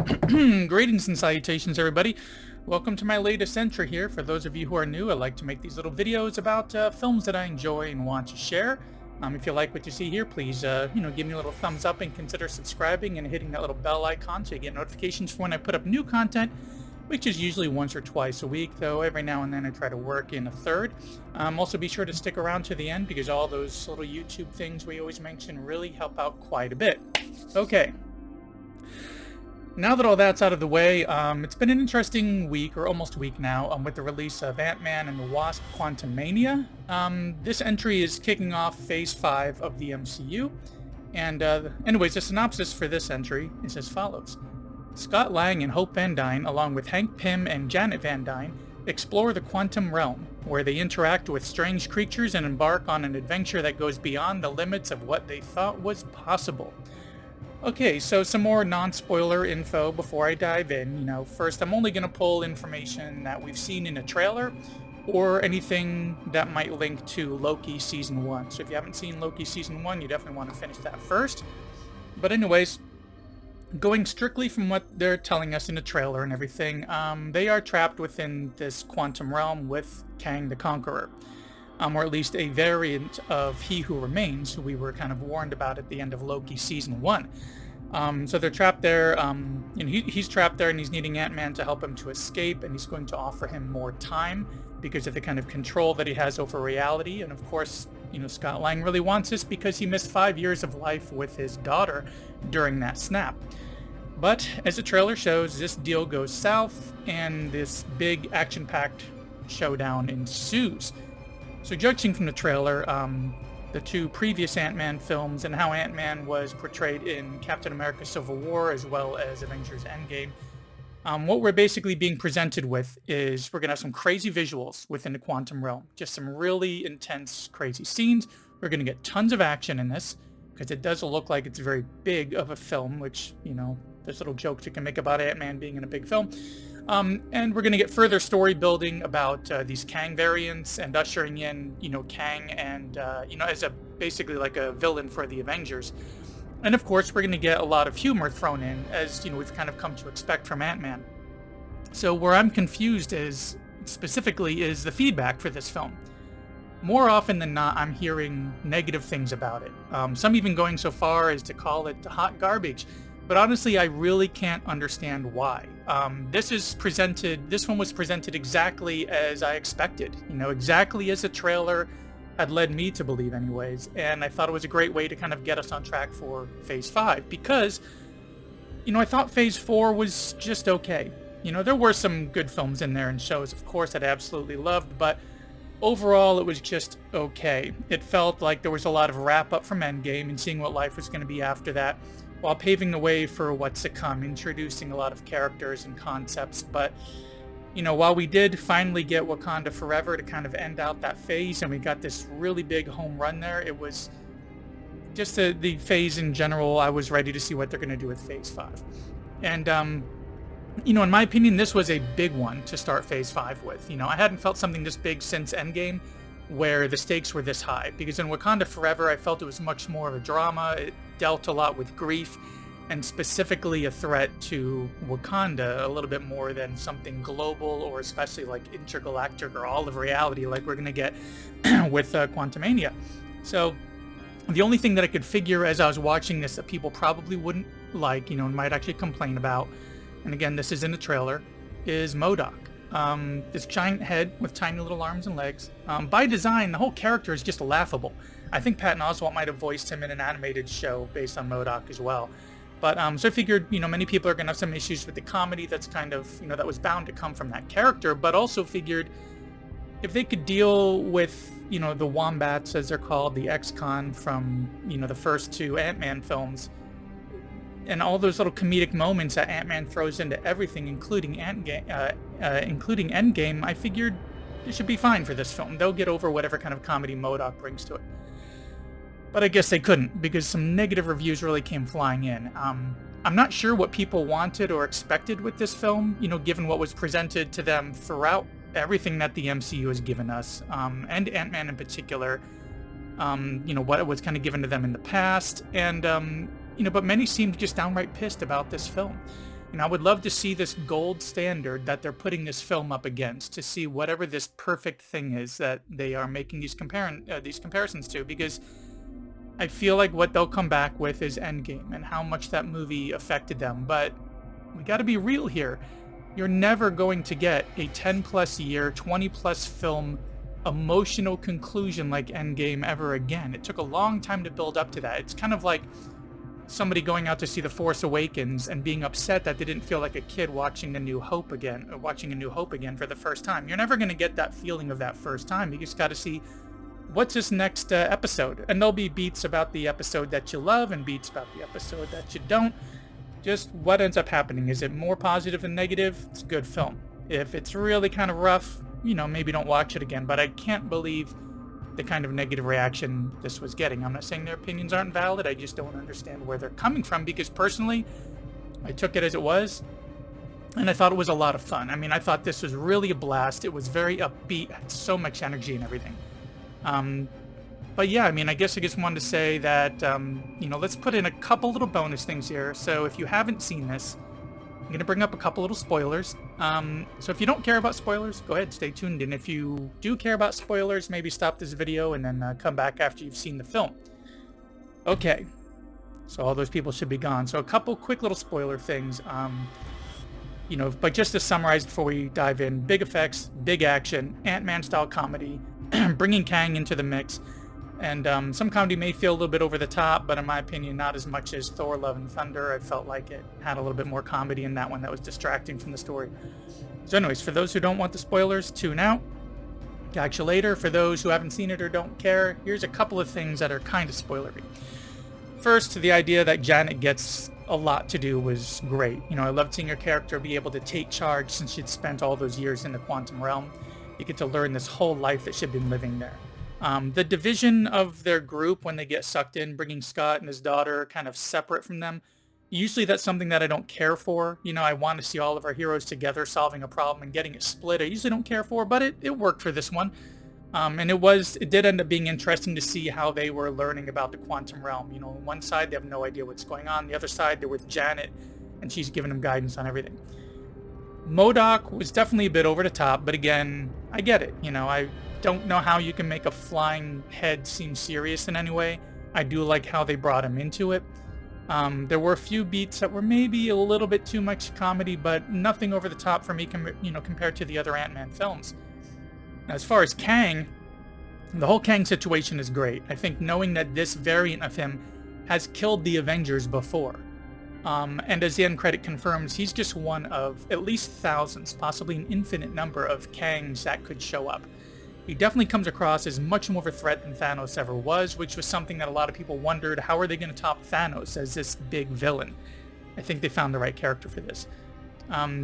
Greetings and salutations, everybody. Welcome to my latest entry here. For those of you who are new, I like to make these little videos about films that I enjoy and want to share. If you like what you see here, please, give me a little thumbs up and consider subscribing and hitting that little bell icon so you get notifications for when I put up new content, which is usually once or twice a week, though every now and then I try to work in a third. Also be sure to stick around to the end because all those little YouTube things we always mention really help out quite a bit. Okay. Now that all that's out of the way, it's been an interesting week, or almost a week now, with the release of Ant-Man and the Wasp Quantumania. This entry is kicking off Phase 5 of the MCU, and anyways, the synopsis for this entry is as follows. Scott Lang and Hope Van Dyne, along with Hank Pym and Janet Van Dyne, explore the quantum realm, where they interact with strange creatures and embark on an adventure that goes beyond the limits of what they thought was possible. Okay, so some more non-spoiler info before I dive in. First, I'm only going to pull information that we've seen in a trailer or anything that might link to Loki Season 1. So if you haven't seen Loki Season 1, you definitely want to finish that first. But anyways, going strictly from what they're telling us in the trailer and everything, they are trapped within this quantum realm with Kang the Conqueror. Or at least a variant of He Who Remains, who we were kind of warned about at the end of Loki Season 1. So they're trapped there, he's trapped there and he's needing Ant-Man to help him to escape, and he's going to offer him more time because of the kind of control that he has over reality. And of course, Scott Lang really wants this because he missed 5 years of life with his daughter during that snap. But as the trailer shows, this deal goes south and this big action-packed showdown ensues. So judging from the trailer, the two previous Ant-Man films and how Ant-Man was portrayed in Captain America Civil War as well as Avengers Endgame, what we're basically being presented with is we're going to have some crazy visuals within the quantum realm. Just some really intense, crazy scenes. We're going to get tons of action in this because it does look like it's very big of a film, which, there's little jokes you can make about Ant-Man being in a big film. And we're going to get further story building about these Kang variants and ushering in, Kang and, as basically like a villain for the Avengers. And of course, we're going to get a lot of humor thrown in, as, we've kind of come to expect from Ant-Man. So where I'm confused is the feedback for this film. More often than not, I'm hearing negative things about it. Some even going so far as to call it hot garbage. But honestly, I really can't understand why. This one was presented exactly as I expected, exactly as the trailer had led me to believe anyways. And I thought it was a great way to kind of get us on track for Phase 5 because, I thought Phase 4 was just okay. There were some good films in there and shows, of course, that I absolutely loved, but overall it was just okay. It felt like there was a lot of wrap up from Endgame and seeing what life was going to be after that, while paving the way for what's to come, introducing a lot of characters and concepts. But, while we did finally get Wakanda Forever to kind of end out that phase, and we got this really big home run there, it was just the phase in general. I was ready to see what they're going to do with Phase 5. And, in my opinion, this was a big one to start Phase 5 with. I hadn't felt something this big since Endgame, where the stakes were this high. Because in Wakanda Forever, I felt it was much more of a drama. It dealt a lot with grief, and specifically a threat to Wakanda a little bit more than something global or especially like intergalactic or all of reality like we're going to get with Quantumania. So the only thing that I could figure as I was watching this that people probably wouldn't like, and might actually complain about, and again, this is in the trailer, is MODOK. This giant head with tiny little arms and legs. By design, the whole character is just laughable. I think Patton Oswalt might have voiced him in an animated show based on MODOK as well. But so I figured, many people are going to have some issues with the comedy that's kind of, that was bound to come from that character, but also figured if they could deal with, the wombats, as they're called, the ex-con from, the first two Ant-Man films, and all those little comedic moments that Ant-Man throws into everything, including Endgame, I figured it should be fine for this film. They'll get over whatever kind of comedy MODOK brings to it. But I guess they couldn't, because some negative reviews really came flying in. I'm not sure what people wanted or expected with this film, given what was presented to them throughout everything that the MCU has given us, and Ant-Man in particular, what was kind of given to them in the past, and but many seemed just downright pissed about this film. And I would love to see this gold standard that they're putting this film up against, to see whatever this perfect thing is that they are making these comparisons to, because I feel like what they'll come back with is Endgame and how much that movie affected them. But we got to be real here. You're never going to get a 10-plus year, 20-plus film emotional conclusion like Endgame ever again. It took a long time to build up to that. It's kind of like somebody going out to see The Force Awakens and being upset that they didn't feel like a kid watching A New Hope again, or watching A New Hope again for the first time. You're never going to get that feeling of that first time. You just got to see what's this next episode. And there'll be beats about the episode that you love and beats about the episode that you don't. Just what ends up happening. Is it more positive than negative? It's a good film. If it's really kind of rough, maybe don't watch it again. But I can't believe the kind of negative reaction this was getting. I'm not saying their opinions aren't valid. I just don't understand where they're coming from, because personally, I took it as it was, and I thought it was a lot of fun. I mean, I thought this was really a blast. It was very upbeat, had so much energy and everything. But yeah, I mean, I guess I just wanted to say that, let's put in a couple little bonus things here. So if you haven't seen this, I'm going to bring up a couple little spoilers. So if you don't care about spoilers, go ahead, stay tuned. And if you do care about spoilers, maybe stop this video and then come back after you've seen the film. Okay, so all those people should be gone. So a couple quick little spoiler things. But just to summarize before we dive in, big effects, big action, Ant-Man style comedy, bringing Kang into the mix. And some comedy may feel a little bit over the top, but in my opinion, not as much as Thor: Love and Thunder. I felt like it had a little bit more comedy in that one that was distracting from the story. So anyways, for those who don't want the spoilers, tune out. Catch you later. For those who haven't seen it or don't care, here's a couple of things that are kind of spoilery. First, the idea that Janet gets a lot to do was great. I loved seeing her character be able to take charge since she'd spent all those years in the quantum realm. You get to learn this whole life that she'd been living there. The division of their group when they get sucked in, bringing Scott and his daughter kind of separate from them, usually that's something that I don't care for. I want to see all of our heroes together solving a problem, and getting it split I usually don't care for, but it worked for this one. And it did end up being interesting to see how they were learning about the quantum realm. On one side they have no idea what's going on, the other side they're with Janet and she's giving them guidance on everything. MODOK was definitely a bit over the top, but again, I get it. I don't know how you can make a flying head seem serious in any way. I do like how they brought him into it. There were a few beats that were maybe a little bit too much comedy, but nothing over the top for me, compared to the other Ant-Man films. Now, as far as Kang, the whole Kang situation is great. I think knowing that this variant of him has killed the Avengers before. And as the end credit confirms, he's just one of at least thousands, possibly an infinite number of Kangs that could show up. He definitely comes across as much more of a threat than Thanos ever was, which was something that a lot of people wondered, how are they going to top Thanos as this big villain? I think they found the right character for this.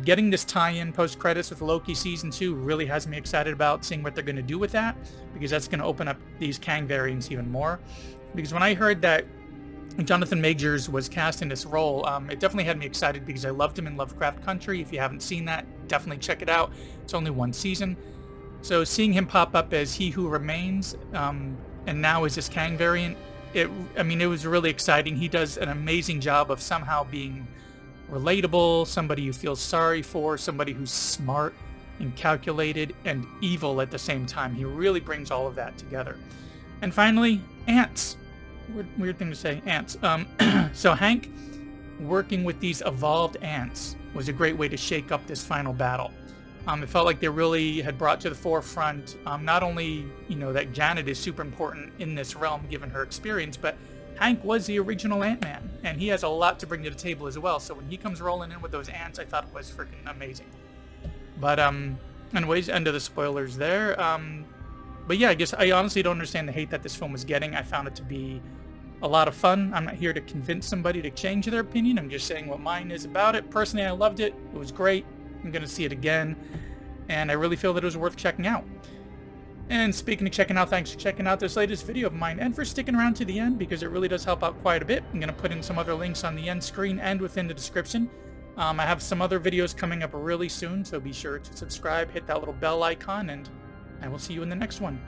Getting this tie-in post-credits with Loki Season 2 really has me excited about seeing what they're going to do with that, because that's going to open up these Kang variants even more. Because when I heard that Jonathan Majors was cast in this role, it definitely had me excited, because I loved him in Lovecraft Country. If you haven't seen that, definitely check it out. It's only one season. So seeing him pop up as He Who Remains, and now as this Kang variant, it was really exciting. He does an amazing job of somehow being relatable, somebody you feel sorry for, somebody who's smart and calculated and evil at the same time. He really brings all of that together. And finally, ants. Weird thing to say, ants. So Hank working with these evolved ants was a great way to shake up this final battle. It felt like they really had brought to the forefront not only, that Janet is super important in this realm given her experience, but Hank was the original Ant-Man, and he has a lot to bring to the table as well. So when he comes rolling in with those ants, I thought it was freaking amazing. But anyways, end of the spoilers there. But yeah, I guess I honestly don't understand the hate that this film is getting. I found it to be a lot of fun. I'm not here to convince somebody to change their opinion. I'm just saying what mine is about it. Personally, I loved it. It was great. I'm going to see it again, and I really feel that it was worth checking out. And speaking of checking out, thanks for checking out this latest video of mine, and for sticking around to the end, because it really does help out quite a bit. I'm going to put in some other links on the end screen and within the description. I have some other videos coming up really soon, so be sure to subscribe, hit that little bell icon, and I will see you in the next one.